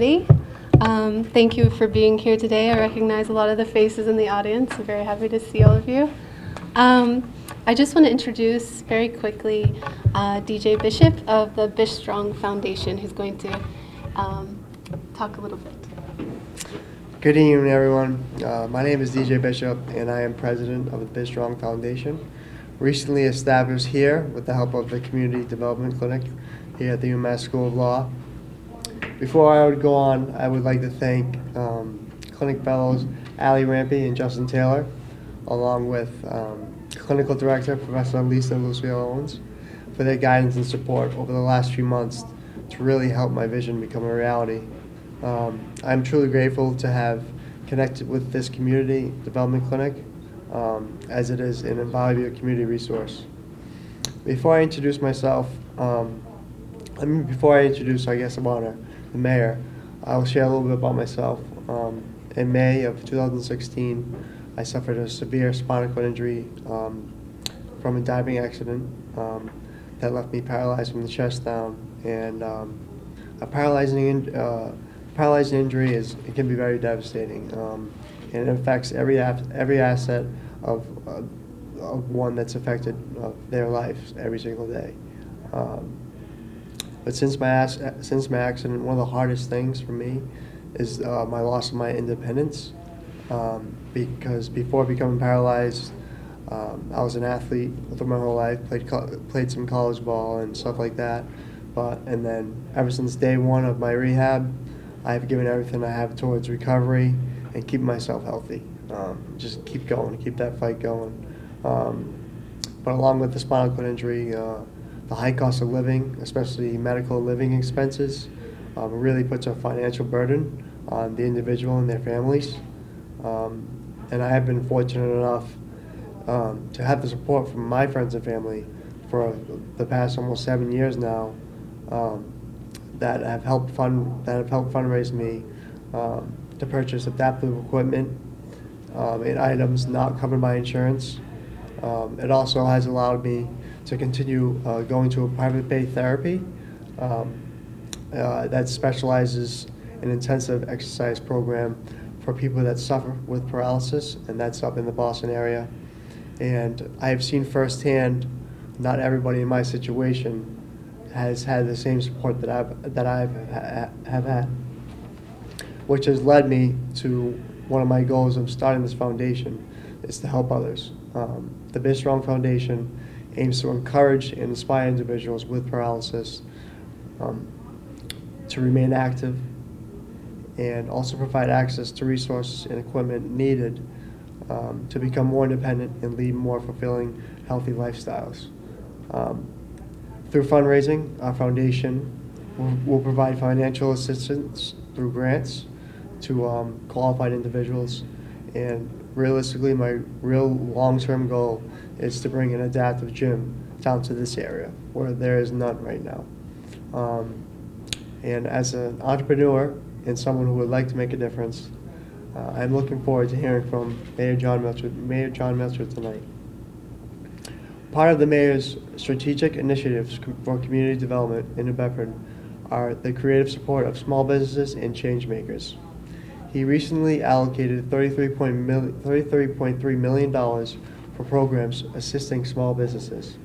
everybody. Thank you for being here today. I recognize a lot of the faces in the audience. I'm very happy to see all of you. I just want to introduce very quickly DJ Bishop of the Bish Strong Foundation, who's going to talk a little bit. Good evening, everyone. My name is DJ Bishop, and I am president of the Bish Strong Foundation, recently established here with the help of the Community Development Clinic here at the UMASS School of Law. Before I would go on, I would like to thank clinic fellows Ali Rampey and Justin Taylor, along with clinical director Professor Lisa Lucio Owens, for their guidance and support over the last few months to really help my vision become a reality. I'm truly grateful to have connected with this community development clinic, as it is an invaluable community resource. Before I introduce myself, before I introduce our guest of honor, the mayor, I'll share a little bit about myself. In May of 2016, I suffered a severe spinal cord injury from a diving accident that left me paralyzed from the chest down. And a paralyzing injury it can be very devastating, and it affects every asset of one that's affected their life every single day. But since my accident, one of the hardest things for me is my loss of my independence. Because before becoming paralyzed, I was an athlete for my whole life. Played some college ball and stuff like that. And then ever since day one of my rehab, I've given everything I have towards recovery and keeping myself healthy. Just keep going, keep that fight going. But along with the spinal cord injury, the high cost of living, especially medical living expenses, really puts a financial burden on the individual and their families. And I have been fortunate enough to have the support from my friends and family for the past almost 7 years now, that have helped fundraise me to purchase adaptive equipment and items not covered by insurance. It also has allowed me to continue going to a private pay therapy that specializes in intensive exercise program for people that suffer with paralysis, and that's up in the Boston area. And I have seen firsthand, not everybody in my situation has had the same support that I've had, which has led me to one of my goals of starting this foundation, is to help others. The Bish Strong Foundation aims to encourage and inspire individuals with paralysis to remain active, and also provide access to resources and equipment needed to become more independent and lead more fulfilling, healthy lifestyles. Through fundraising, our foundation will provide financial assistance through grants to qualified individuals. And realistically, my real long-term goal is to bring an adaptive gym down to this area, where there is none right now. And as an entrepreneur and someone who would like to make a difference, I'm looking forward to hearing from Mayor Jon Mitchell tonight. Part of the mayor's strategic initiatives for community development in New Bedford are the creative support of small businesses and change makers. He recently allocated $33.3 million for programs assisting small businesses.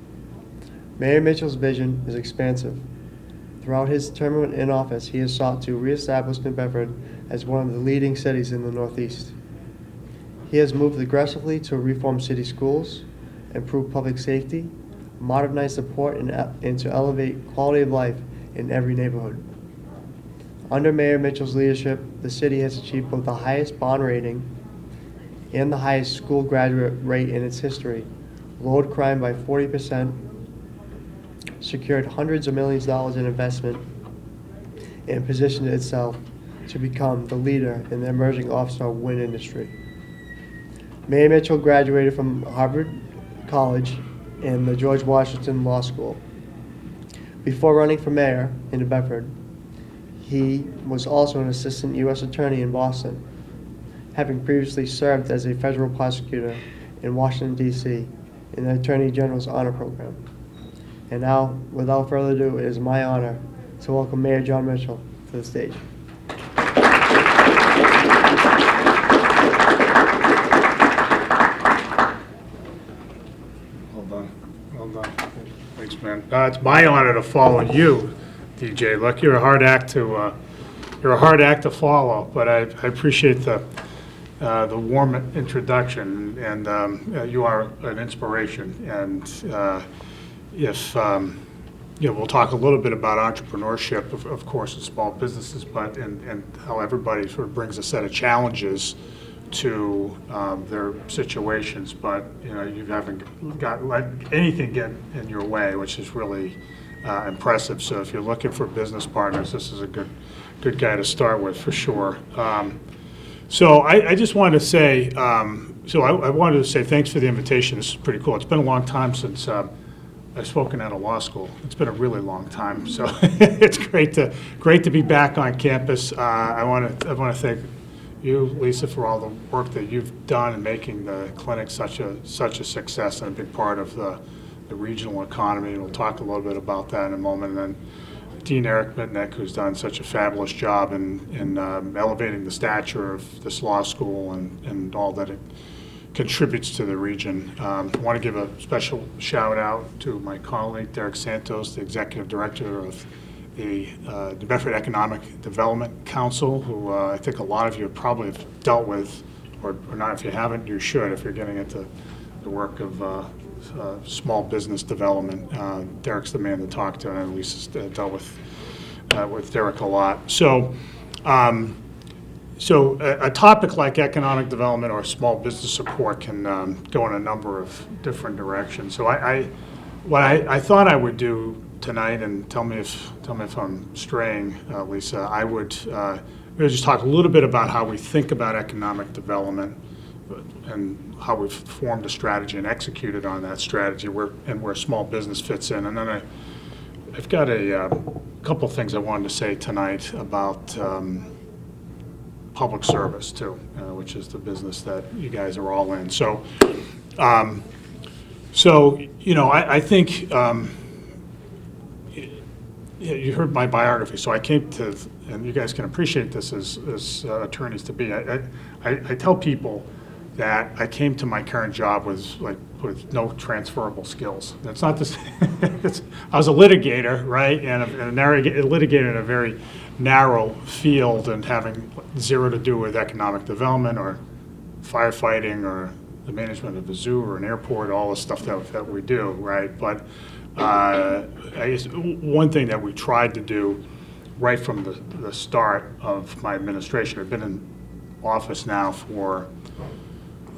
Mayor Mitchell's vision is expansive. Throughout his term in office, he has sought to reestablish New Bedford as one of the leading cities in the Northeast. He has moved aggressively to reform city schools, improve public safety, modernize support, and to elevate quality of life in every neighborhood. Under Mayor Mitchell's leadership, the city has achieved both the highest bond rating and the highest school graduate rate in its history, lowered crime by 40%, secured hundreds of millions of dollars in investment, and positioned itself to become the leader in the emerging offshore wind industry. Mayor Mitchell graduated from Harvard College and the George Washington Law School. Before running for mayor in New Bedford, he was also an assistant U.S. attorney in Boston, having previously served as a federal prosecutor in Washington, D.C. in the Attorney General's Honor Program. And now, without further ado, it is my honor to welcome Mayor Jon Mitchell to the stage. Well done. Well done. Thanks, man. It's my honor to follow you, DJ. Look, you're a hard act to follow, but I appreciate the warm introduction, and you are an inspiration. And if we'll talk a little bit about entrepreneurship, of course, in small businesses, but and how everybody sort of brings a set of challenges to their situations, but you haven't let anything get in your way, which is really impressive. So if you're looking for business partners, this is a good guy to start with for sure. So I just wanted to say, I wanted to say thanks for the invitation. This is pretty cool. It's been a long time since I've spoken at a law school. It's been a really long time, so it's great to be back on campus. I want to thank you, Lisa, for all the work that you've done in making the clinic such a success and a big part of the regional economy. And we'll talk a little bit about that in a moment. And then Dean Eric Mitnick, who's done such a fabulous job in elevating the stature of this law school and all that it contributes to the region. I want to give a special shout out to my colleague, Derek Santos, the Executive Director of the New Bedford Economic Development Council, who I think a lot of you probably have dealt with, or not. If you haven't, you should, if you're getting into the work of small business development. Derek's the man to talk to, and at least has dealt with Derek a lot. So a topic like economic development or small business support can go in a number of different directions. So what I thought I would do tonight, and tell me if I'm straying, Lisa, I would just talk a little bit about how we think about economic development and how we've formed a strategy and executed on that strategy, where small business fits in. And then I've got a couple of things I wanted to say tonight about public service too, which is the business that you guys are all in. So, I think you heard my biography. So I came to, and you guys can appreciate this as attorneys to be. I tell people that I came to my current job with no transferable skills. That's not this. I was a litigator, right, and a litigator in a very narrow field, and having zero to do with economic development or firefighting or the management of a zoo or an airport, all the stuff that we do, right? But I guess one thing that we tried to do right from the start of my administration, I've been in office now for,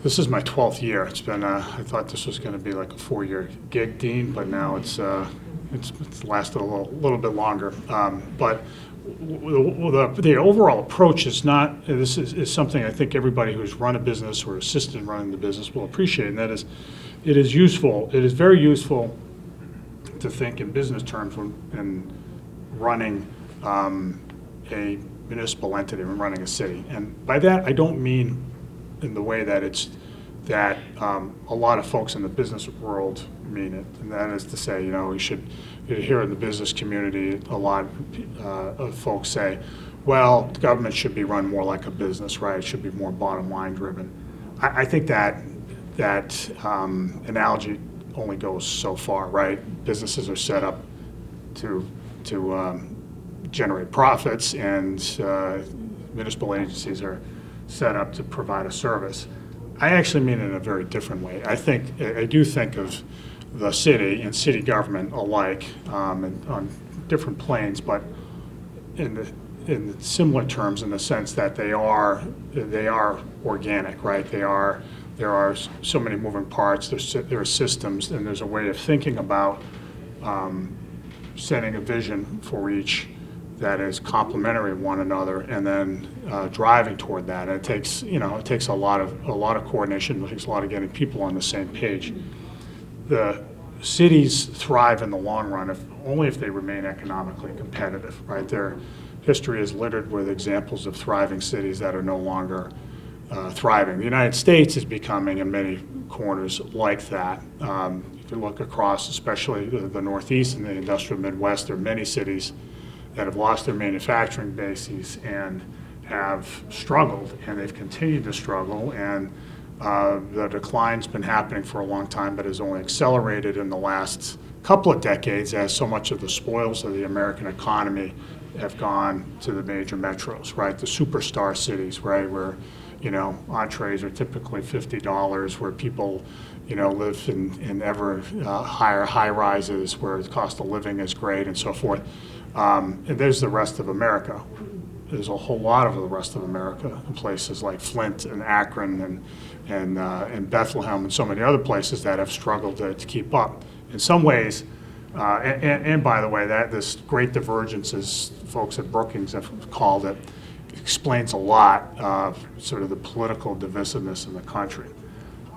this is my 12th year. It's been, I thought this was going to be like a 4-year gig, Dean, but now it's lasted a little bit longer. But the overall approach is not, this is something I think everybody who's run a business or assisted in running the business will appreciate, and that is, it is very useful to think in business terms when running a municipal entity and running a city. And by that, I don't mean in the way that a lot of folks in the business world mean it, and that is to say, we should, here in the business community, a lot of folks say, well, the government should be run more like a business, right? It should be more bottom line driven. I think that analogy only goes so far, right? Businesses are set up to generate profits, and municipal agencies are set up to provide a service. I actually mean it in a very different way. I do think of the city and city government alike on different planes, but in similar terms, in the sense that they are organic, right? There are so many moving parts. There are systems, and there's a way of thinking about setting a vision for each that is complementary of one another, and then driving toward that. And it takes a lot of coordination. It takes a lot of getting people on the same page. The cities thrive in the long run only if they remain economically competitive, right? Their history is littered with examples of thriving cities that are no longer thriving. The United States is becoming, in many corners, like that. If you look across, especially the Northeast and the industrial Midwest, there are many cities that have lost their manufacturing bases and have struggled, and they've continued to struggle, and the decline's been happening for a long time, but has only accelerated in the last couple of decades as so much of the spoils of the American economy have gone to the major metros, right? The superstar cities, right, where, entrees are typically $50, where people, live in ever higher high-rises, where the cost of living is great and so forth. And there's the rest of America. There's a whole lot of the rest of America in places like Flint and Akron and Bethlehem and so many other places that have struggled to keep up. In some ways, and by the way, this great divergence, as folks at Brookings have called it, explains a lot of sort of the political divisiveness in the country.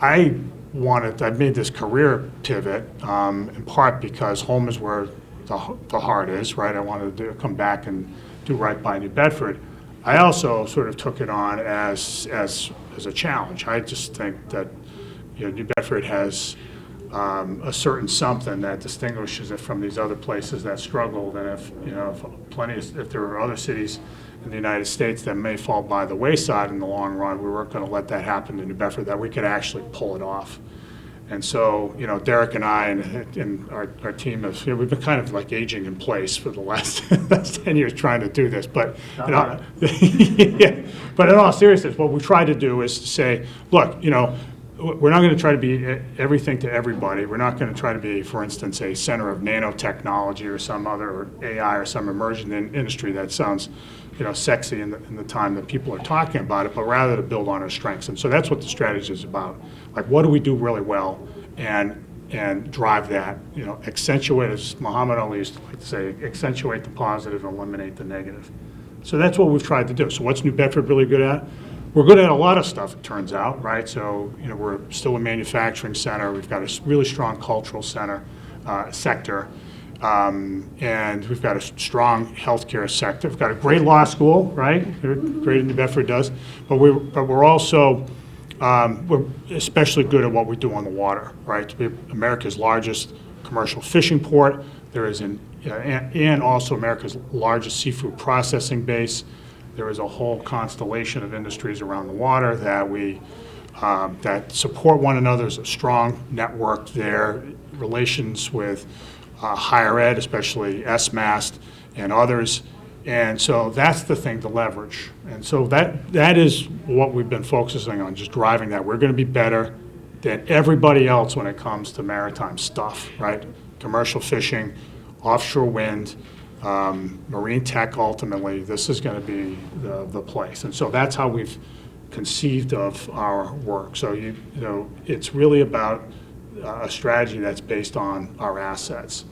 I made this career pivot in part because home is where the heart is, right? I wanted to come back and do right by New Bedford. I also sort of took it on as a challenge. I just think that New Bedford has a certain something that distinguishes it from these other places that struggled, and if there are other cities in the United States that may fall by the wayside in the long run, we weren't going to let that happen to New Bedford, that we could actually pull it off. And so, Derek and I and our team we've been kind of like aging in place for the last 10 years trying to do this. But, yeah, but in all seriousness, what we try to do is to say, look, we're not going to try to be everything to everybody. We're not going to try to be, for instance, a center of nanotechnology or some other, or AI or some emerging industry that sounds, sexy in the time that people are talking about it, but rather to build on our strengths. And so that's what the strategy is about. Like, what do we do really well, and drive that, accentuate, as Muhammad Ali used to like to say, accentuate the positive and eliminate the negative. So that's what we've tried to do. So what's New Bedford really good at? We're good at a lot of stuff, it turns out, right? So, we're still a manufacturing center. We've got a really strong cultural sector. And we've got a strong healthcare sector. We've got a great law school, right? Great New Bedford does. But we're also, we're especially good at what we do on the water, right? We're America's largest commercial fishing port. There is and also America's largest seafood processing base. There is a whole constellation of industries around the water that support one another. There's a strong network there, relations with higher ed, especially UMASS and others. And so that's the thing to leverage. And so that is what we've been focusing on, just driving that. We're going to be better than everybody else when it comes to maritime stuff, right? Commercial fishing, offshore wind, marine tech. Ultimately, this is going to be the place. And so that's how we've conceived of our work. So it's really about a strategy that's based on our assets.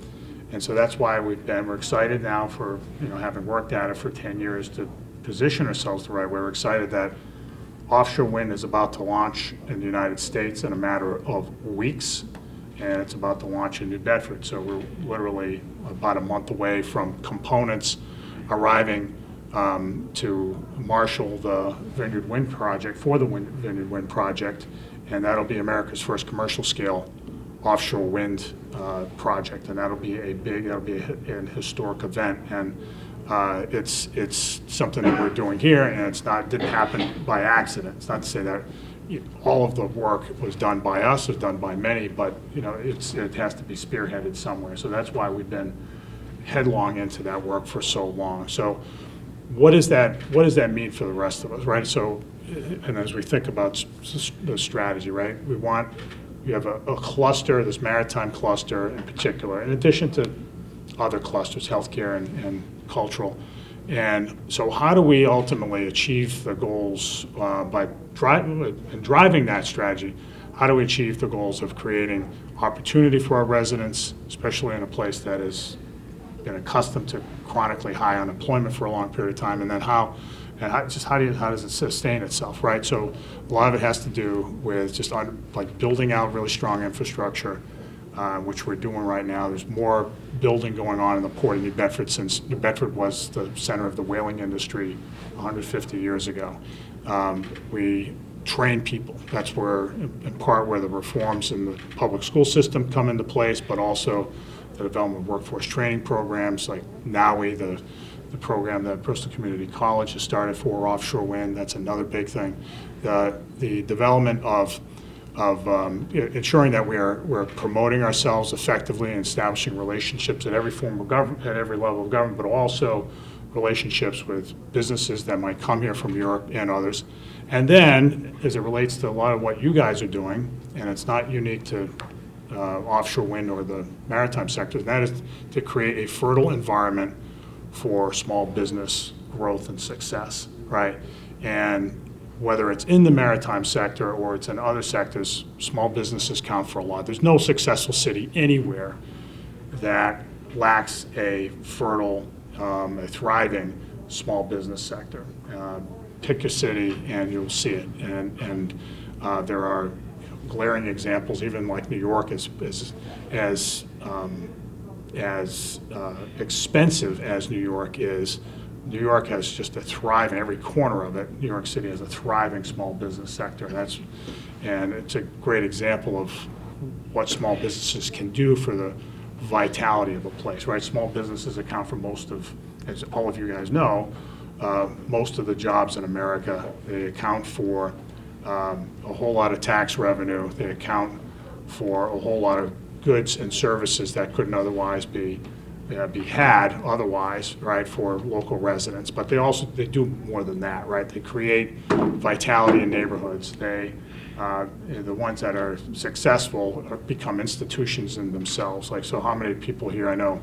And so that's why we're excited now for, having worked at it for 10 years, to position ourselves the right way. We're excited that offshore wind is about to launch in the United States in a matter of weeks, and it's about to launch in New Bedford. So we're literally about a month away from components arriving to marshal the Vineyard Wind project, for the Vineyard Wind project, and that'll be America's first commercial scale offshore wind project, and that'll be an historic event. And it's something that we're doing here, and didn't happen by accident. It's not to say that all of the work was done by us, was done by many, but it has to be spearheaded somewhere. So that's why we've been headlong into that work for so long. So what does that mean for the rest of us, right? So, and as we think about the strategy, right, you have a cluster, this maritime cluster in particular, in addition to other clusters, healthcare and cultural. And so how do we ultimately achieve the goals by driving that strategy? How do we achieve the goals of creating opportunity for our residents, especially in a place that has been accustomed to chronically high unemployment for a long period of time, and then how does it sustain itself, right? So a lot of it has to do with just building out really strong infrastructure, which we're doing right now. There's more building going on in the port of New Bedford, since New Bedford was the center of the whaling industry 150 years ago. We train people. That's where, in part, where the reforms in the public school system come into place, but also the development of workforce training programs like NAWI, the the program that Bristol Community College has started for offshore wind. That's another big thing. The development of ensuring that we're promoting ourselves effectively and establishing relationships at every form of government, at every level of government, but also relationships with businesses that might come here from Europe and others. And then, as it relates to a lot of what you guys are doing, and it's not unique to offshore wind or the maritime sector, and that is to create a fertile environment for small business growth and success, right? And whether it's in the maritime sector or it's in other sectors, small businesses count for a lot. There's no successful city anywhere that lacks a fertile, a thriving small business sector. Pick your city and you'll see it. And there are glaring examples, even like New York is as expensive as New York is. New York has just a thriving, every corner of it, New York City has a thriving small business sector. And it's a great example of what small businesses can do for the vitality of a place, right? Small businesses account for most of, as all of you guys know, most of the jobs in America. They account for a whole lot of tax revenue. They account for a whole lot of goods and services that couldn't otherwise be had otherwise, right, for local residents. But they do more than that, right? They create vitality in neighborhoods. The ones that are successful become institutions in themselves. Like, so how many people here, I know,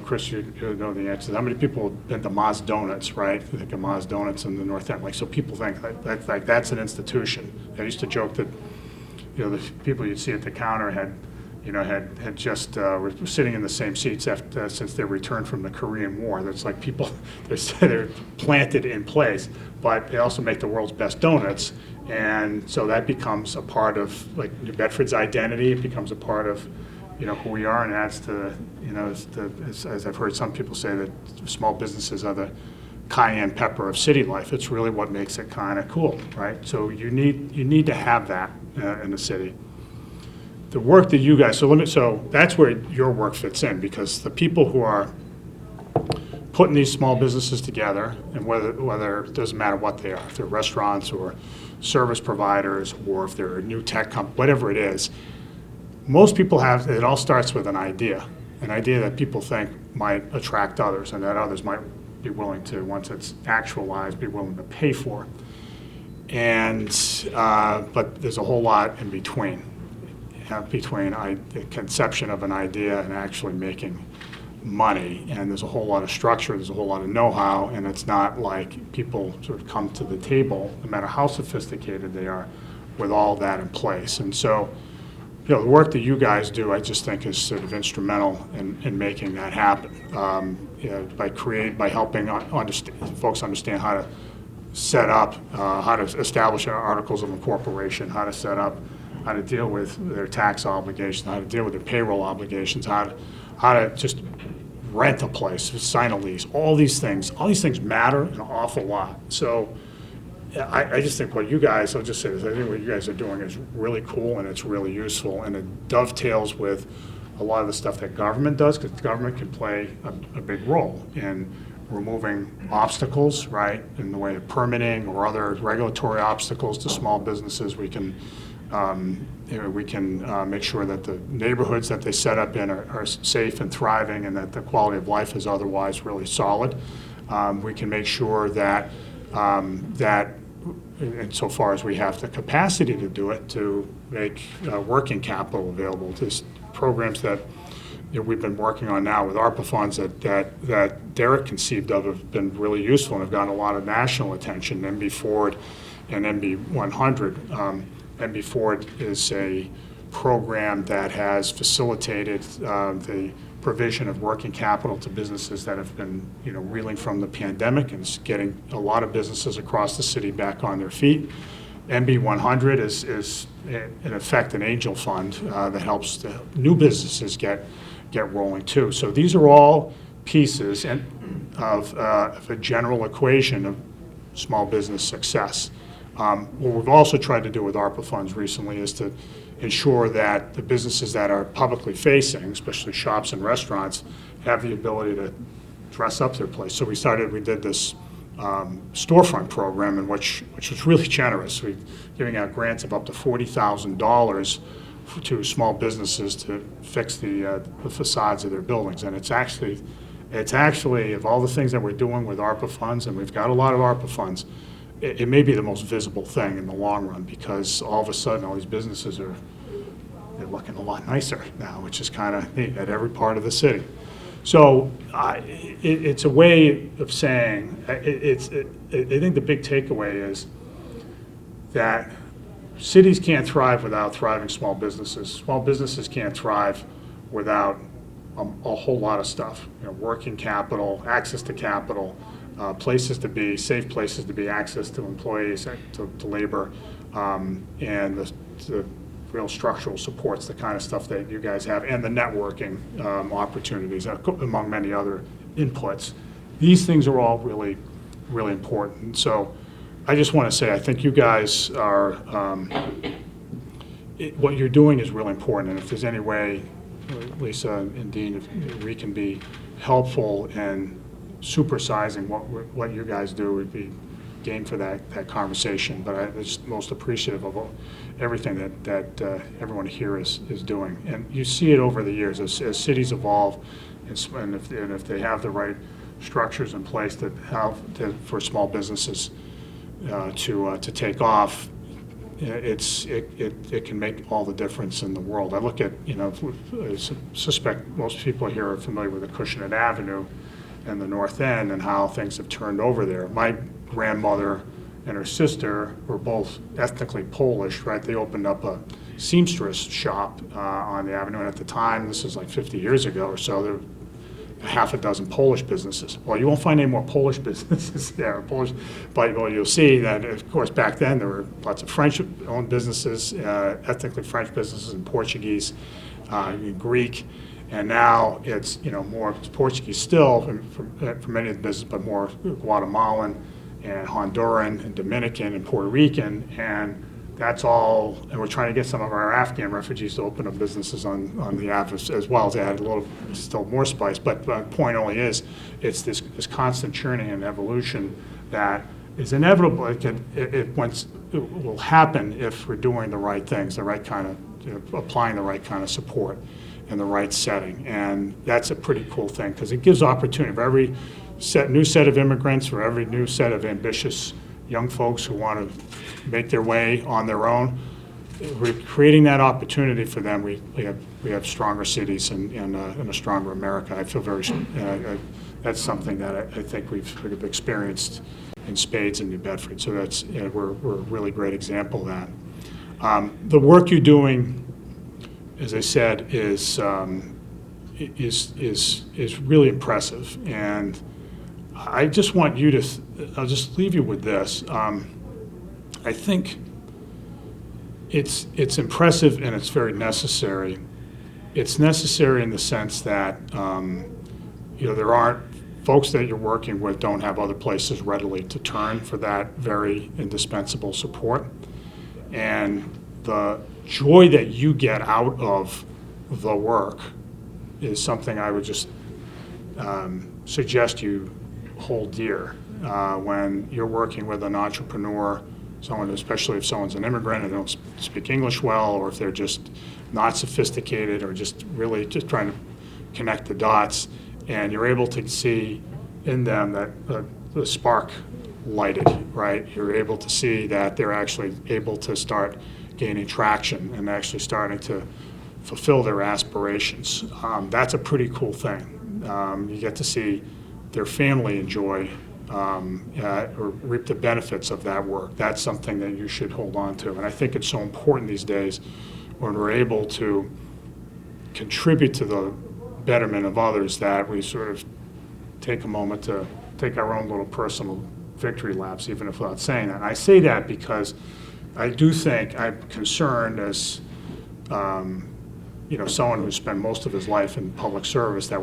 Chris, you know the answer. How many people have been to Ma's Donuts, right? You think of Ma's Donuts in the North End. Like, so people think that's an institution. I used to joke that, the people you'd see at the counter had just were sitting in the same seats since their return from the Korean War. That's like people, they're planted in place, but they also make the world's best donuts. And so that becomes a part of, like, New Bedford's identity. It becomes a part of, who we are, and adds to, as I've heard some people say, that small businesses are the cayenne pepper of city life. It's really what makes it kind of cool, right? So you need to have that in the city. The work that you guys, so that's where your work fits in, because the people who are putting these small businesses together, and whether it doesn't matter what they are, if they're restaurants or service providers, or if they're a new tech company, whatever it is, most people it all starts with an idea that people think might attract others, and that others might be willing to, once it's actualized, be willing to pay for. And but there's a whole lot in between the conception of an idea and actually making money. And there's a whole lot of structure, there's a whole lot of know-how, and it's not like people sort of come to the table, no matter how sophisticated they are, with all that in place. And so, the work that you guys do, I just think, is sort of instrumental in making that happen. By helping folks understand how to set up, how to establish articles of incorporation, how to deal with their tax obligations, how to deal with their payroll obligations, how to just rent a place, sign a lease. All these things matter an awful lot. So I just think what you guys, I'll just say this, I think what you guys are doing is really cool, and it's really useful, and it dovetails with a lot of the stuff that government does, because government can play a big role in removing obstacles, right, in the way of permitting or other regulatory obstacles to small businesses. We can make sure that the neighborhoods that they set up in are safe and thriving, and that the quality of life is otherwise really solid. We can make sure that insofar as we have the capacity to do it, to make working capital available to programs that we've been working on now with ARPA funds that Derek conceived of, have been really useful and have gotten a lot of national attention. MB Ford and MB 100. MB Ford is a program that has facilitated the provision of working capital to businesses that have been, reeling from the pandemic, and is getting a lot of businesses across the city back on their feet. MB 100 is in effect an angel fund that helps the new businesses get rolling too. So these are all pieces of a general equation of small business success. What we've also tried to do with ARPA funds recently is to ensure that the businesses that are publicly facing, especially shops and restaurants, have the ability to dress up their place. So we did this storefront program, in which was really generous. We're giving out grants of up to $40,000 to small businesses to fix the facades of their buildings. And it's actually, of all the things that we're doing with ARPA funds, and we've got a lot of ARPA funds, it may be the most visible thing in the long run, because all of a sudden all these businesses they're looking a lot nicer now, which is kind of neat at every part of the city. So it's a way of saying, I think the big takeaway is that cities can't thrive without thriving small businesses. Small businesses can't thrive without a whole lot of stuff. Working capital, access to capital, places to be, safe places to be, access to employees, to labor, and the real structural supports, the kind of stuff that you guys have, and the networking opportunities, among many other inputs. These things are all really, really important. So I just want to say, I think you guys are, what you're doing is really important, and if there's any way, Lisa and Dean, if we can be helpful in supersizing what you guys do, would be game for that conversation. But I'm just most appreciative of everything that everyone here is doing. And you see it over the years as cities evolve, and if they have the right structures in place for small businesses to take off, it can make all the difference in the world. I look at, I suspect most people here are familiar with the Acushnet Avenue and the North End and how things have turned over there. My grandmother and her sister were both ethnically Polish, right? They opened up a seamstress shop on the avenue, and at the time, this is like 50 years ago or so, there were half a dozen Polish businesses. Well, you won't find any more Polish businesses there, but you'll see that, of course, back then there were lots of French-owned businesses, ethnically French businesses, and Portuguese, Greek, and now it's more Portuguese still for many of the business, but more Guatemalan and Honduran and Dominican and Puerto Rican, and that's all. And we're trying to get some of our Afghan refugees to open up businesses on the app as well, to add a little, still more spice. But the point only is, it's this constant churning and evolution that is inevitable. It will happen if we're doing the right things, the right kind of, applying the right kind of support in the right setting. And that's a pretty cool thing, because it gives opportunity for every new set of immigrants, for every new set of ambitious young folks who want to make their way on their own. We're creating that opportunity for them. We have stronger cities and a stronger America. I feel very, that's something that I think we've experienced in spades in New Bedford. So that's, we're a really great example of that. The work you're doing, as I said, is really impressive. And I just want you to, I'll just leave you with this. I think it's impressive and it's very necessary. It's necessary in the sense that, there aren't, folks that you're working with don't have other places readily to turn for that very indispensable support. And the joy that you get out of the work is something I would just suggest you hold dear when you're working with an entrepreneur, someone, especially if someone's an immigrant and they don't speak English well, or if they're just not sophisticated or just really just trying to connect the dots, and you're able to see in them that the spark lighted, right? You're able to see that they're actually able to start gaining traction and actually starting to fulfill their aspirations. That's a pretty cool thing. You get to see their family enjoy or reap the benefits of that work. That's something that you should hold on to. And I think it's so important these days when we're able to contribute to the betterment of others that we sort of take a moment to take our own little personal victory laps, even if without saying that. And I say that because I do think I'm concerned as someone who's spent most of his life in public service that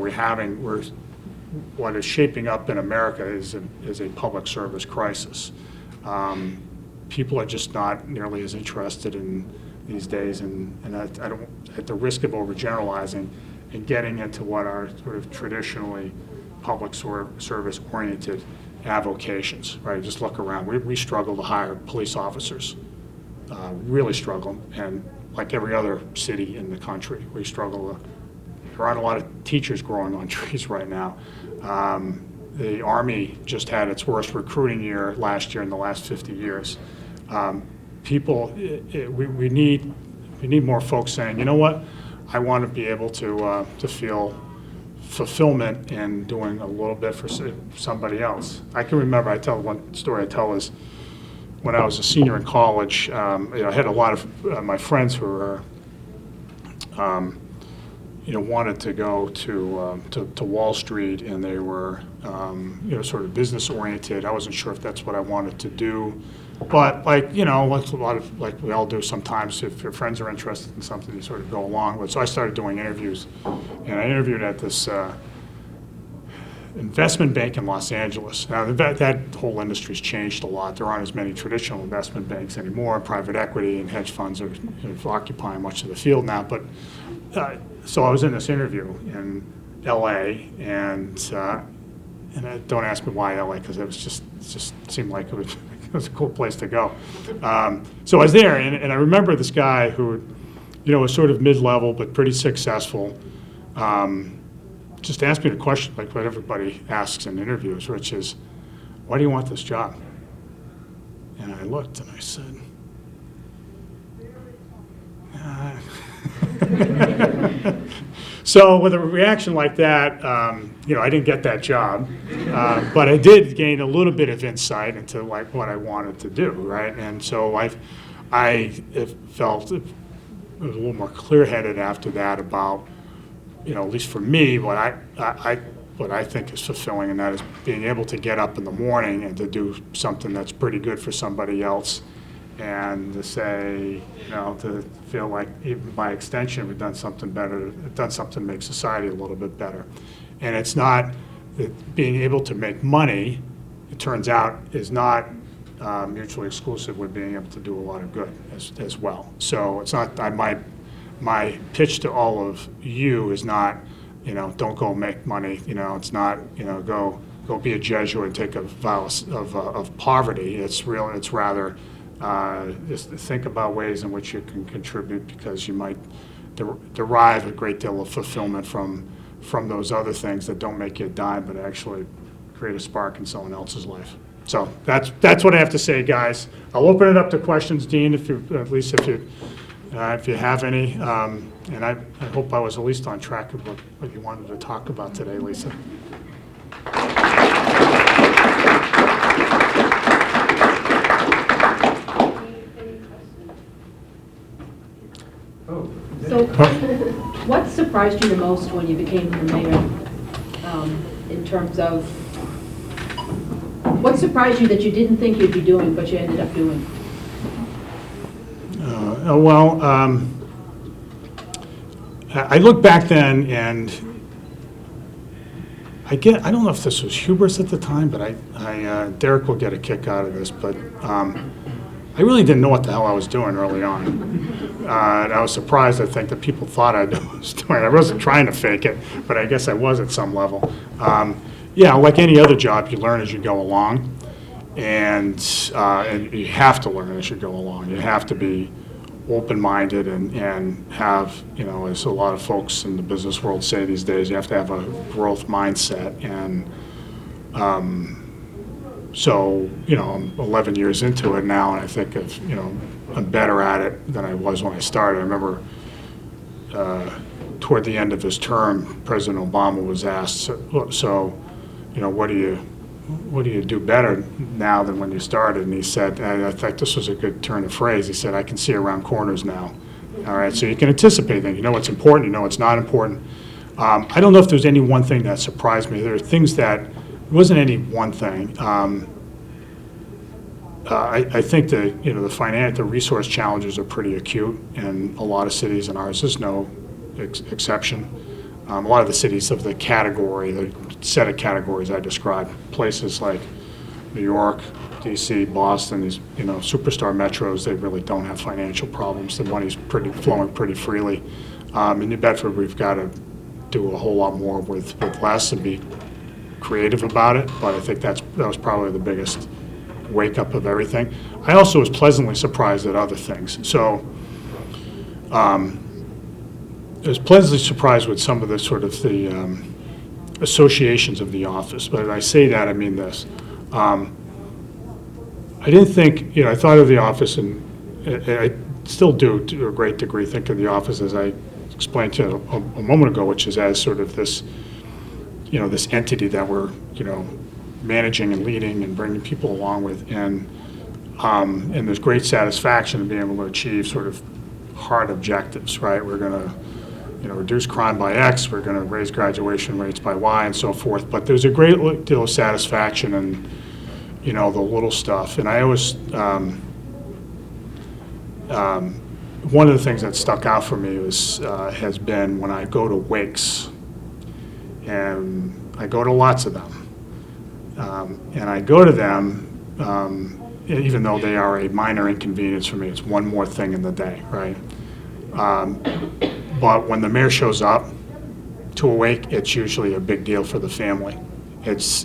what is shaping up in America is a public service crisis. People are just not nearly as interested in these days, and I don't, at the risk of overgeneralizing and getting into what are sort of traditionally public service oriented avocations, right? Just look around. We struggle to hire police officers, really struggle, and like every other city in the country, we struggle. There aren't a lot of teachers growing on trees right now. The Army just had its worst recruiting year last year in the last 50 years. We need more folks saying, you know what, I want to be able to feel fulfillment in doing a little bit for somebody else. I can remember, one story I tell is when I was a senior in college, I had a lot of my friends who were, wanted to go to Wall Street, and they were, sort of business oriented. I wasn't sure if that's what I wanted to do. But like a lot of, like we all do sometimes, if your friends are interested in something, you sort of go along with. So I started doing interviews, and I interviewed at this investment bank in Los Angeles. Now that whole industry's changed a lot. There aren't as many traditional investment banks anymore. Private equity and hedge funds are occupying much of the field now. But so I was in this interview in L.A. and don't ask me why L.A. because it just seemed like it was a cool place to go. So I was there, and I remember this guy who, was sort of mid-level but pretty successful. Just asked me the question like what everybody asks in interviews, which is, why do you want this job? And I looked and I said, So with a reaction like that, I didn't get that job, but I did gain a little bit of insight into like what I wanted to do, right? And so I felt it was a little more clear-headed after that about, at least for me, what I think is fulfilling, and that is being able to get up in the morning and to do something that's pretty good for somebody else, and to say, to feel like even by extension we've done something better, done something to make society a little bit better. And it's not that being able to make money, it turns out, is not mutually exclusive with being able to do a lot of good as well. So it's not, my pitch to all of you is not, don't go make money. It's not, go be a Jesuit and take a vow of poverty. It's rather just think about ways in which you can contribute, because you might derive a great deal of fulfillment from those other things that don't make you a dime, but actually create a spark in someone else's life. So that's what I have to say, guys. I'll open it up to questions, Dean, if you have any. And I hope I was at least on track of what you wanted to talk about today, Lisa. So, what surprised you the most when you became the mayor, in terms of, what surprised you that you didn't think you'd be doing, but you ended up doing? I look back then, and I don't know if this was hubris at the time, but Derek will get a kick out of this, but I really didn't know what the hell I was doing early on. And I was surprised, I think, that people thought I was doing it. I wasn't trying to fake it, but I guess I was at some level. Like any other job, you learn as you go along, and you have to learn as you go along. You have to be open-minded and have, as a lot of folks in the business world say these days, you have to have a growth mindset. And so, I'm 11 years into it now, and I think I'm better at it than I was when I started. I remember toward the end of his term, President Obama was asked, so what do you do better now than when you started? And he said, and I think this was a good turn of phrase, he said, I can see around corners now. All right, so you can anticipate things. You know what's important, you know what's not important. I don't know if there's any one thing that surprised me. There are things that, it wasn't any one thing. I think the resource challenges are pretty acute in a lot of cities, and ours is no exception. A lot of the cities of the set of categories I described, places like New York, D.C., Boston, these superstar metros, they really don't have financial problems. The money's flowing pretty freely. In New Bedford, we've got to do a whole lot more with less and be creative about it, but I think that was probably the biggest wake-up of everything. I also was pleasantly surprised at other things. So I was pleasantly surprised with some of the sort of the associations of the office. But when I say that, I mean this. I didn't think, I thought of the office, and I still do to a great degree think of the office as I explained to you a moment ago, which is as sort of this, this entity that we're, managing and leading and bringing people along with. And there's great satisfaction in being able to achieve sort of hard objectives, right? We're going to, reduce crime by X, we're going to raise graduation rates by Y, and so forth. But there's a great deal of satisfaction in, the little stuff. And I always, one of the things that stuck out for me has been when I go to wakes, and I go to lots of them. And I go to them, even though they are a minor inconvenience for me. It's one more thing in the day, right? But when the mayor shows up to a wake, it's usually a big deal for the family. It's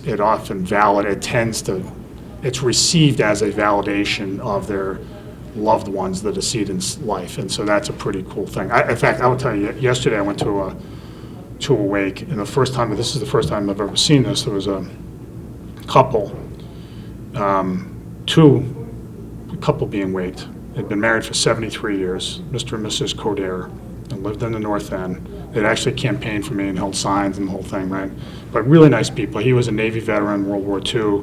received as a validation of their loved ones, the decedent's life, and so that's a pretty cool thing. In fact, I will tell you, yesterday I went to a wake, and this is the first time I've ever seen this. There was a couple, a couple being waked. They'd been married for 73 years, Mr. and Mrs. Coder, and lived in the North End. They'd actually campaigned for me and held signs and the whole thing, right? But really nice people. He was a Navy veteran, World War II,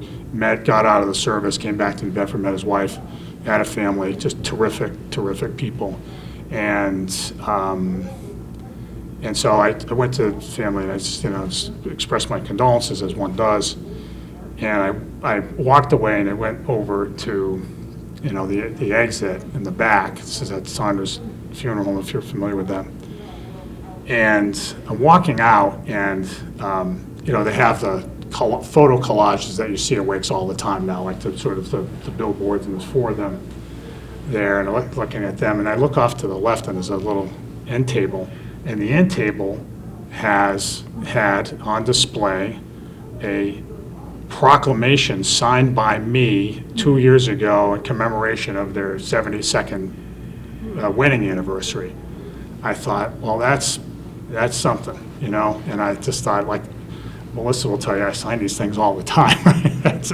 got out of the service, came back to New Bedford, met his wife, had a family, just terrific people. And so I went to the family and I just, just expressed my condolences as one does. And I walked away and I went over to, the exit in the back. This is at Saunders Funeral Home, if you're familiar with that. And I'm walking out, and they have the photo collages that you see at wakes all the time now, like the sort of the billboards, and there's 4 of them there, and I'm looking at them, and I look off to the left, and there's a little end table, and the end table had on display a proclamation signed by me 2 years ago in commemoration of their 72nd wedding anniversary. I thought, well, that's something, and I just thought, like, Melissa will tell you, I sign these things all the time, right?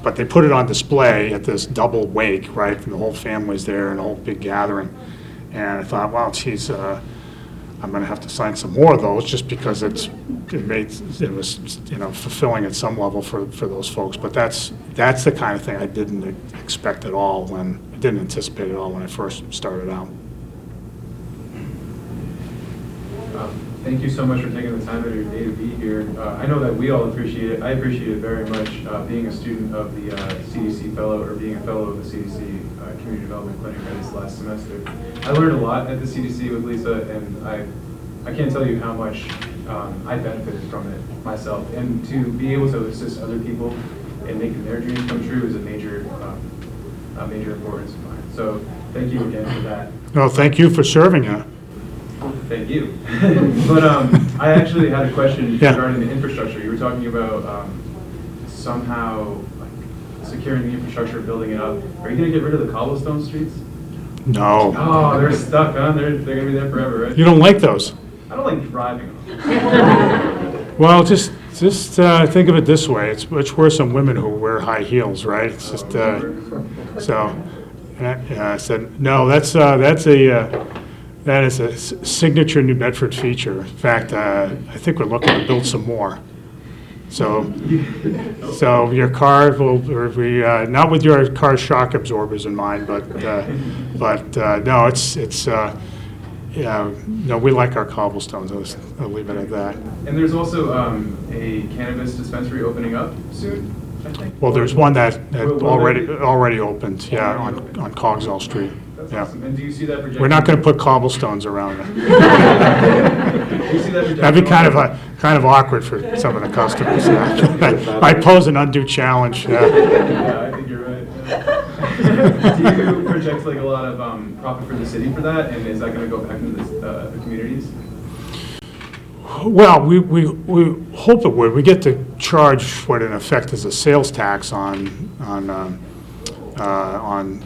but they put it on display at this double wake, right? And the whole family's there and a whole big gathering. And I thought, well, geez, I'm going to have to sign some more of those just because it was fulfilling at some level for those folks. But that's the kind of thing I didn't expect at all I didn't anticipate at all when I first started out. Thank you so much for taking the time out of your day to be here. I know that we all appreciate it. I appreciate it very much being a student of the CDC fellow, or being a fellow of the CDC Community Development Clinic this last semester. I learned a lot at the CDC with Lisa, and I can't tell you how much I benefited from it myself. And to be able to assist other people in making their dreams come true is a major importance of mine. So thank you again for that. No, thank you for serving it. Thank you. But I actually had a question regarding the infrastructure. You were talking about somehow securing the infrastructure, building it up. Are you going to get rid of the cobblestone streets? No. Oh, they're stuck, huh? They're going to be there forever, right? You don't like those? I don't like driving them. Well, just think of it this way. It's much worse on women who wear high heels, right? It's just so. I said no. That is a signature New Bedford feature. In fact, I think we're looking to build some more. So your car will, not with your car's shock absorbers in mind, but no, no, we like our cobblestones. I'll leave it at that. And there's also a cannabis dispensary opening up soon, I think. Well, there's one that already opened, on Cogswell Street. That's Yeah. awesome. And do you see that projecting? We're not going to put cobblestones around it. Do you see that projecting? That'd be kind of awkward for some of the customers. Yeah. I pose an undue challenge. Yeah. Yeah, I think you're right. Yeah. Do you project like a lot of profit for the city for that, and is that going to go back into the communities? Well, we hope it would. We get to charge what in effect is a sales tax on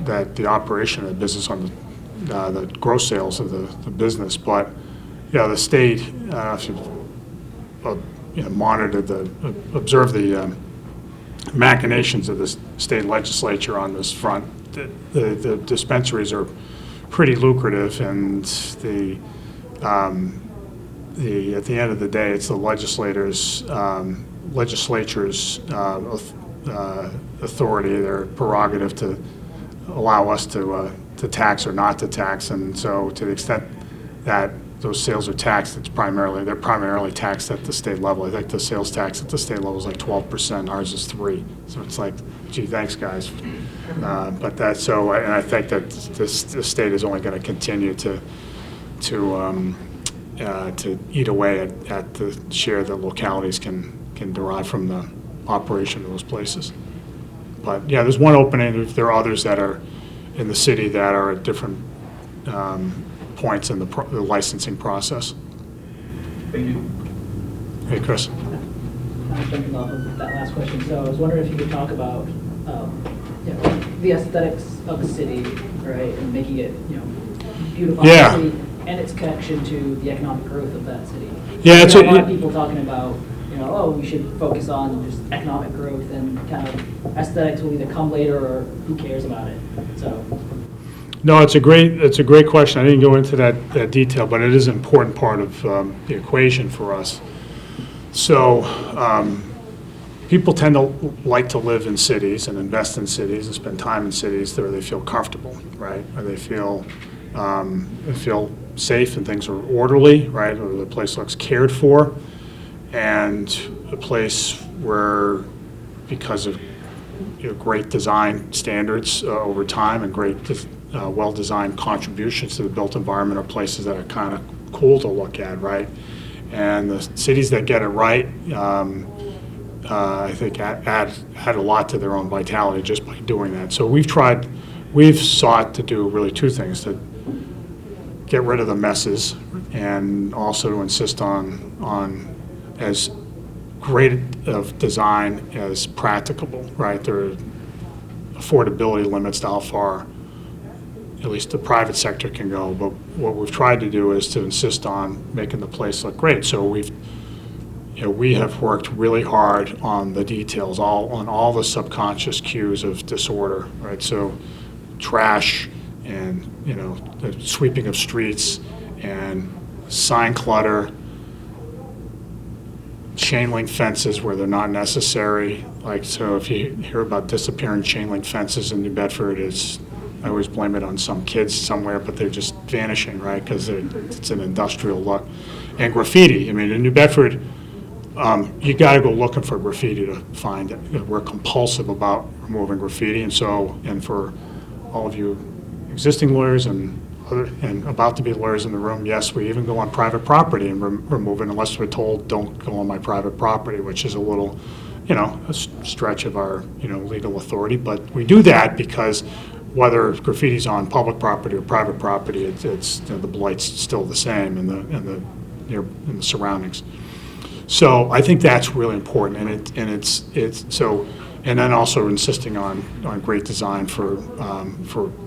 that the operation of the business, on the gross sales of the business. But the state, if you monitor observe the machinations of the state legislature on this front. The dispensaries are pretty lucrative, and at the end of the day, it's the legislature's authority, their prerogative to allow us to tax or not to tax. And so, to the extent that those sales are taxed, they're primarily taxed at the state level. I think the sales tax at the state level is like 12%. Ours is 3%. So it's like, gee, thanks, guys. But that's so, and I think that the state is only going to continue to eat away at the share that localities can derive from the operation of those places. But yeah, there's one opening. There are others that are in the city that are at different points in the licensing process. Thank you. Hey, Chris. Jumping off of that last question, so I was wondering if you could talk about the aesthetics of the city, right, and making it beautiful city, and its connection to the economic growth of that city. Yeah, it's a lot of people talking about we should focus on just economic growth, and kind of aesthetics will either come later or who cares about it. So. No, it's a great question. I didn't go into that detail, but it is an important part of the equation for us. So people tend to like to live in cities and invest in cities and spend time in cities where they feel comfortable, right? Or they feel safe and things are orderly, right? Or the place looks cared for, and a place where, because of great design standards over time and great well-designed contributions to the built environment, are places that are kind of cool to look at, right? And the cities that get it right, I think add a lot to their own vitality just by doing that. So we've sought to do really two things: to get rid of the messes, and also to insist on as great of design as practicable, right? There are affordability limits to how far at least the private sector can go, but what we've tried to do is to insist on making the place look great. So we have worked really hard on the details, on all the subconscious cues of disorder, right? So trash, and the sweeping of streets, and sign clutter, chain link fences where they're not necessary. Like, so if you hear about disappearing chain link fences in New Bedford, I always blame it on some kids somewhere, but they're just vanishing, right? Because it's an industrial look. And graffiti. I mean, in New Bedford, you got to go looking for graffiti to find it. We're compulsive about removing graffiti, and for all of you existing lawyers and about to be lawyers in the room, yes, we even go on private property and remove it unless we're told don't go on my private property, which is a little, a stretch of our, legal authority. But we do that because whether graffiti's on public property or private property, it's the blight's still the same in the surroundings. So I think that's really important, and then also insisting on great design for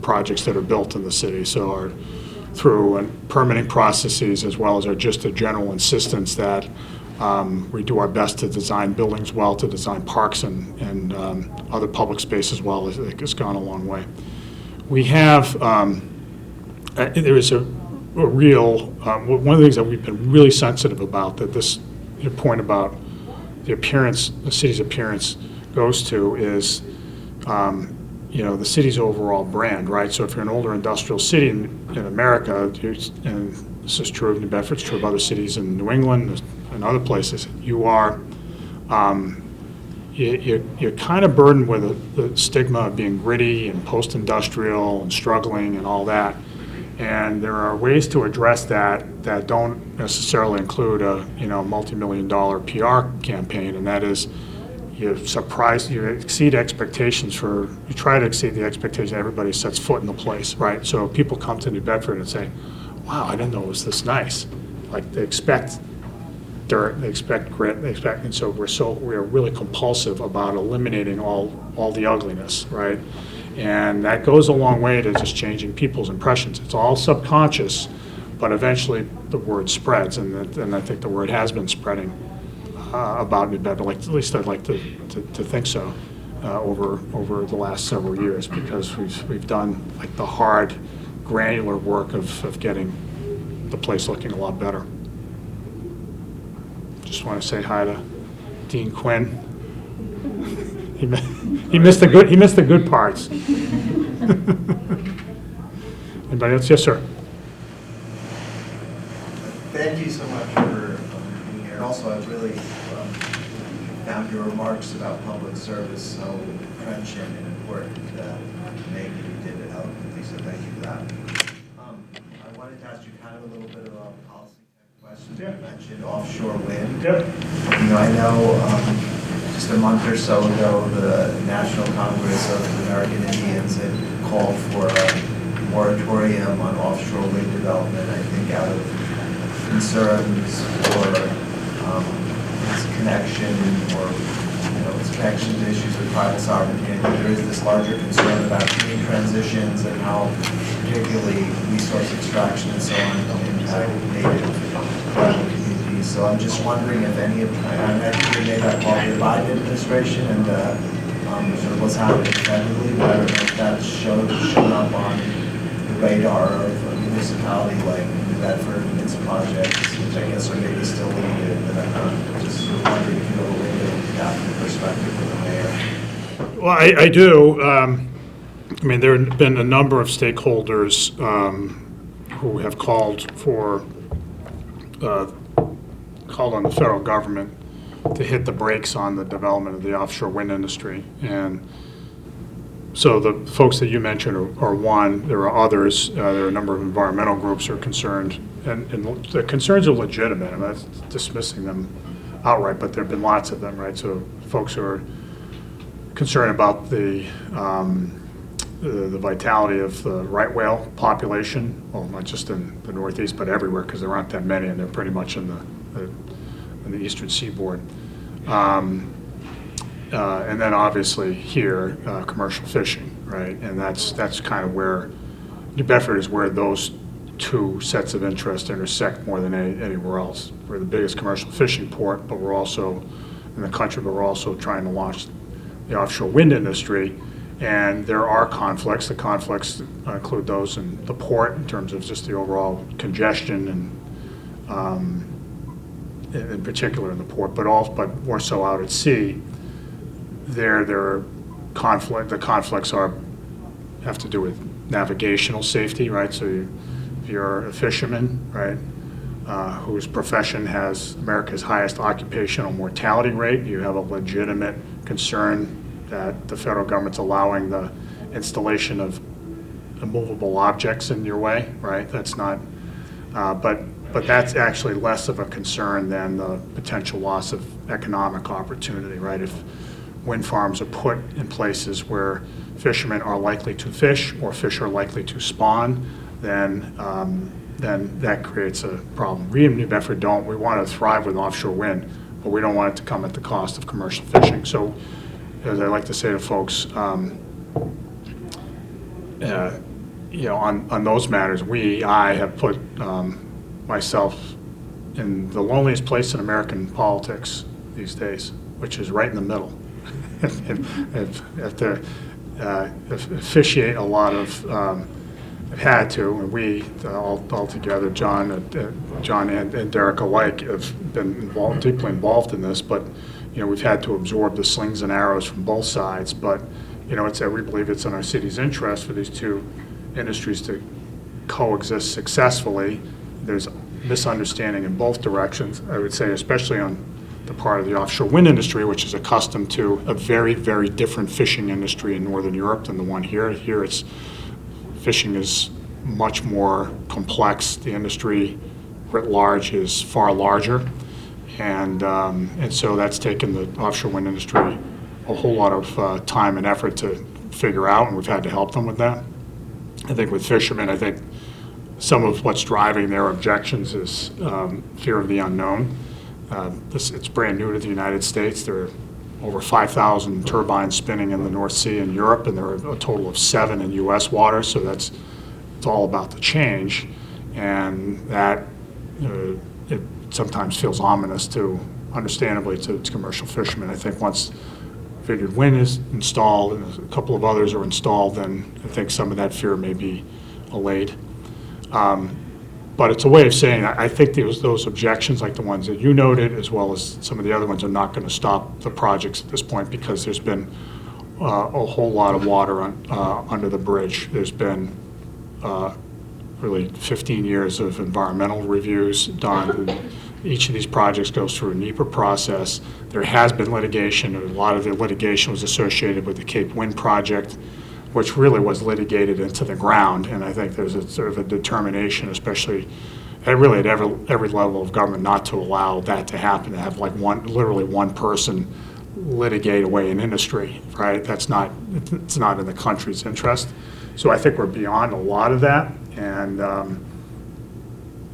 projects that are built in the city. So through permitting processes, as well as just a general insistence that we do our best to design buildings well, to design parks and other public spaces well, has gone a long way. We have, there is a real, one of the things that we've been really sensitive about, that your point about the appearance, the city's appearance goes to, is the city's overall brand, right? So if you're an older industrial city in America, and this is true of New Bedford, it's true of other cities in New England and other places, you're kind of burdened with the stigma of being gritty and post-industrial and struggling and all that. And there are ways to address that don't necessarily include a multi-million-dollar PR campaign, and that is you exceed expectations you try to exceed the expectations everybody sets foot in the place, right? So people come to New Bedford and say, wow, I didn't know it was this nice. Like, they expect dirt, they expect grit, and so we're really compulsive about eliminating all the ugliness, right? And that goes a long way to just changing people's impressions. It's all subconscious, but eventually the word spreads, and I think the word has been spreading about New Bedford. At least I'd like to think so over the last several years, because we've done like the hard, granular work of getting the place looking a lot better. Just want to say hi to Dean Quinn. He missed the good parts. Anybody else? Yes, sir. Thank you so much for being here. And also, I really found your remarks about public service so trenchant and important to make, and you did it eloquently, so thank you for that. I wanted to ask you kind of a little bit of a policy type question. Yeah. You mentioned offshore wind. Yep. You know, I know just a month or so ago, the National Congress of American Indians had called for a moratorium on offshore wind development, I think out of concerns for its connection or, its connection to issues with private sovereignty. And there is this larger concern about green transitions and how particularly resource extraction and so on will impact native tribal communities. So I'm just wondering if any of, I think you made that call to the Biden administration and sort of what's happening federally, but I don't know if that's shown up on the radar of a municipality like New Bedford and its projects, which I guess are maybe still limited, but I'm just sort of wondering if you have a way to that from the perspective of the mayor. Well, I do. I mean, there have been a number of stakeholders who have called on the federal government to hit the brakes on the development of the offshore wind industry. And so the folks that you mentioned are one. There are others. There are a number of environmental groups who are concerned, and the concerns are legitimate. I'm not dismissing them outright, but there have been lots of them, right? So folks who are concerned about the vitality of the right whale population, well, not just in the Northeast, but everywhere, because there aren't that many, and they're pretty much in the eastern seaboard. And then obviously here, commercial fishing, right? And that's kind of where New Bedford is, where those two sets of interest intersect more than anywhere else. We're the biggest commercial fishing port, but we're also in the country, but we're also trying to launch the offshore wind industry. And there are conflicts. The conflicts include those in the port in terms of just the overall congestion and in particular in the port, but more so out at sea. There are the conflicts have to do with navigational safety, right? So if you're a fisherman, right, whose profession has America's highest occupational mortality rate, you have a legitimate concern that the federal government's allowing the installation of immovable objects in your way, right? That's not, but that's actually less of a concern than the potential loss of economic opportunity, right? If wind farms are put in places where fishermen are likely to fish or fish are likely to spawn, then that creates a problem. We in New Bedford don't. We want to thrive with offshore wind, but we don't want it to come at the cost of commercial fishing. So, as I like to say to folks, on those matters, I have put myself in the loneliest place in American politics these days, which is right in the middle. have to officiate a lot of, I've had to, and we all together, John and Derek alike, have been deeply involved in this, but we've had to absorb the slings and arrows from both sides. But we believe it's in our city's interest for these two industries to coexist successfully. There's misunderstanding in both directions, I would say, especially on the part of the offshore wind industry, which is accustomed to a very, very different fishing industry in Northern Europe than the one here. Here, fishing is much more complex. The industry writ large is far larger, and so that's taken the offshore wind industry a whole lot of time and effort to figure out, and we've had to help them with that. I think with fishermen, some of what's driving their objections is fear of the unknown. It's brand new to the United States. There are over 5,000 turbines spinning in the North Sea in Europe, and there are a total of 7 in U.S. water, so it's all about the change. And that it sometimes feels ominous understandably, to commercial fishermen. I think once Vineyard Wind is installed and a couple of others are installed, then I think some of that fear may be allayed. But it's a way of saying I think those objections, like the ones that you noted, as well as some of the other ones, are not going to stop the projects at this point, because there's been a whole lot of water under the bridge. There's been really 15 years of environmental reviews done. Each of these projects goes through a NEPA process. There has been litigation. A lot of the litigation was associated with the Cape Wind project, which really was litigated into the ground. And I think there's a sort of a determination, especially at every level of government, not to allow that to happen, to have like literally one person litigate away an industry, right? It's not in the country's interest. So I think we're beyond a lot of that. And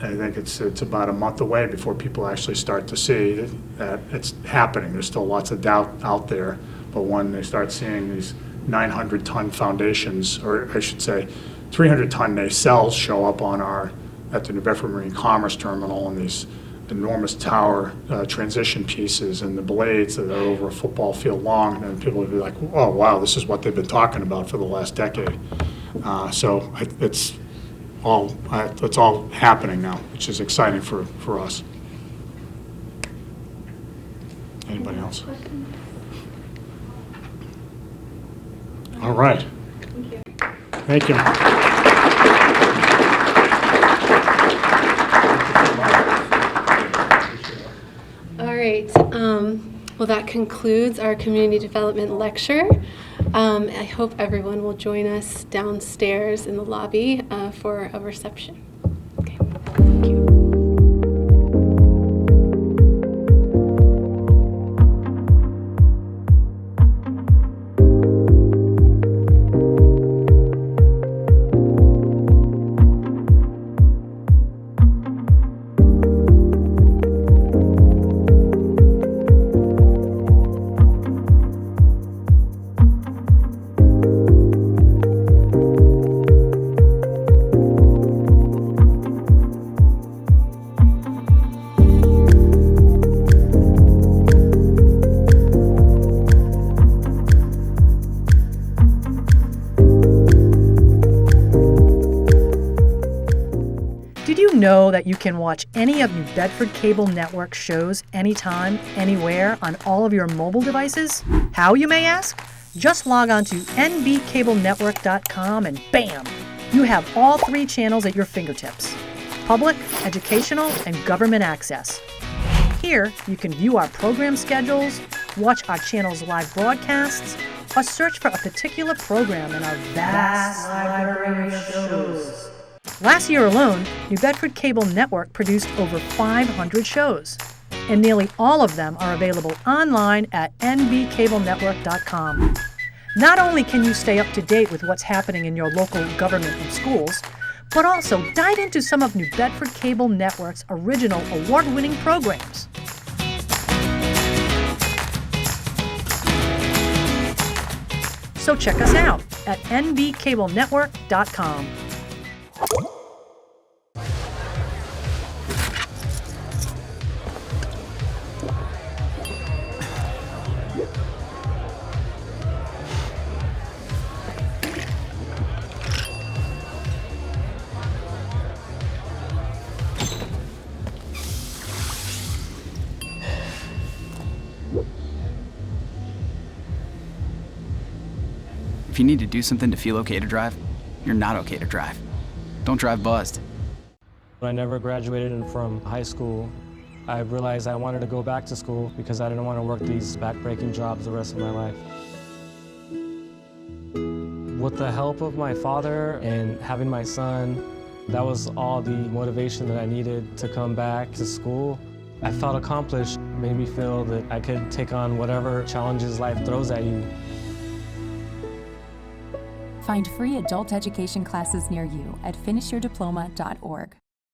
I think it's about a month away before people actually start to see that it's happening. There's still lots of doubt out there, but when they start seeing these 900-ton foundations, or I should say 300-ton nacelles show up at the New Bedford Marine Commerce Terminal, and these enormous tower transition pieces and the blades that are over a football field long, and people would be like, oh wow, this is what they've been talking about for the last decade. So it's all happening now, which is exciting for us. Anybody else? All right. Thank you. All right. Well, that concludes our community development lecture. I hope everyone will join us downstairs in the lobby for a reception. Okay. Thank you. Know that you can watch any of New Bedford Cable Network shows anytime, anywhere on all of your mobile devices? How, you may ask? Just log on to nbcablenetwork.com and bam! You have all 3 channels at your fingertips: public, educational, and government access. Here, you can view our program schedules, watch our channel's live broadcasts, or search for a particular program in our vast library of shows. Last year alone, New Bedford Cable Network produced over 500 shows, and nearly all of them are available online at nbcablenetwork.com. Not only can you stay up to date with what's happening in your local government and schools, but also dive into some of New Bedford Cable Network's original award-winning programs. So check us out at nbcablenetwork.com. If you need to do something to feel okay to drive, you're not okay to drive. Don't drive buzzed. When I never graduated from high school, I realized I wanted to go back to school because I didn't want to work these back-breaking jobs the rest of my life. With the help of my father and having my son, that was all the motivation that I needed to come back to school. I felt accomplished, made me feel that I could take on whatever challenges life throws at you. Find free adult education classes near you at finishyourdiploma.org.